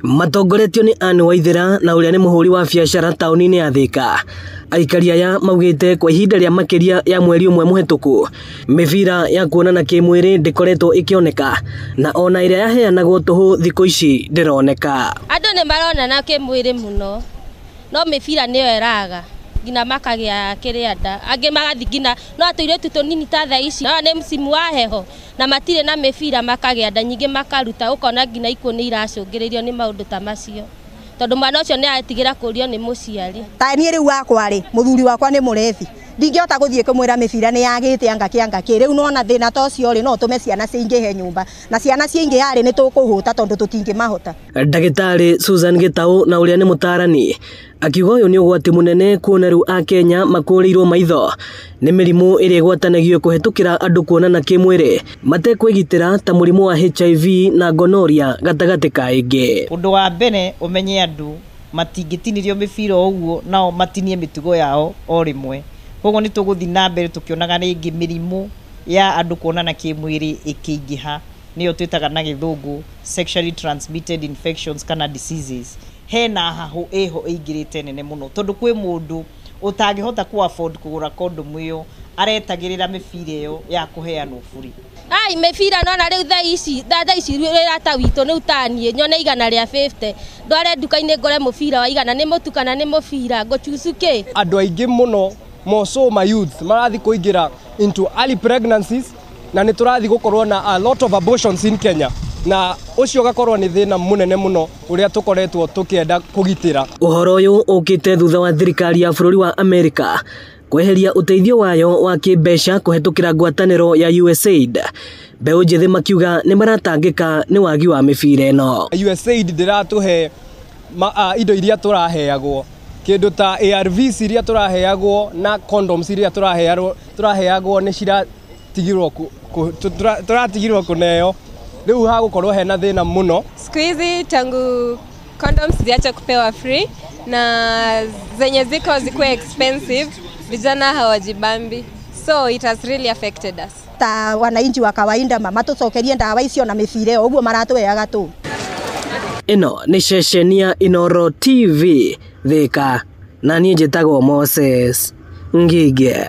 Matongoretio ni Anne Waithera na uria ni muhuri wa biacara tauni-ini ya Thika. Aikari aya maugite kwa ihinda ria makiria ya mweri umwe muhituku mibira ya kuonana kimwiri ndikoretwo ikioneka na ona iria yaheanagwo tuhu thiko ici ndironeka. Andu ni maronana kimwiri muno no mibira niyo eraga ngina makagia kirianda angi magathi ngina no atuiretu tunini ta thaa ici no ni msimu wa heho na matire na mibira makagia nda nyingi makaruta ukona ngina ikuo ni iracungiririo ni maundu ta macio tondu mwana ucio ni atigira kurio ni muciari. Ta ni riu wakwa ri muthuri wakwa ni murethi ndingihota guthie kumwira mibira ni yagite angaki riu no na thina ta ucio ri no tume ciana ciingihe nyumba na ciana ciingihe ri ni tukuhuta tondu tutingimahota. Ndagitari Susan Gitau na uria ni mutarani akiuga uyu ni ugwati munene kuona riu a Kenya makurirwo maitho ni mirimu iria igwatanagio kuhetukira andu kuonana kimwiri matekwigitira ta murimu wa HIV na gonorrhea gatagati ka ingi. Undu wa mbere umenye andu matingitinirio mibira uguo nao matinie mitugo yao o rimwe. Koguo ni tuguthi na mbere tukionaga ringi mirimu ya andu kuonana kimwiri ikiingiha niyo twitaga na githungu sexually transmitted infections kana diseases. Hena hahu eho igirite nene muno tondu kwi mundu utangihota ku afford kugura condom iyo aretagirira mibira iyo ya kuheanwo buri. Ai mibira no na riu thaa ici rata wito ni utanie nyone igana ria 50 ndware duka-ini ngore mubira wa igana ni mutukana ni mubira ngochusuke. Andu aingi muno moso my youth marathi kuingira into early pregnancies na ni turathi gukorwo na a lot of abortions in Kenya na ucio gakorwo ni thina munene muno uria tukoretwo tukienda kugitira. Uhoro uyu ukite thutha wa thirikari ya bururi wa America kweheria uteithio wayo wa kibeca kuhetukira ngwataniro ya USAID. Mbeu njithi makiuga ni maratangika ni wagi wa mibira eno. USAID ndiratuhe indo iria turaheagwo kindu ta ARVs iria turaheagwo na condoms iria turaheagwo ni turatigirwo kuneo. Riu hagukorwo hena thina muno. Siku hizi tangu condoms ziacha kupewa free na zenye zikuwe expensive vijana hawajibambi, so it has really affected us. Ta wananchi wa kawaida mama tucokerie ndawa icio na mibira uguo maratweaga tu. Ino ni ceceni ya Inooro TV Thika na niĩ njĩtagwo Moses Ngige.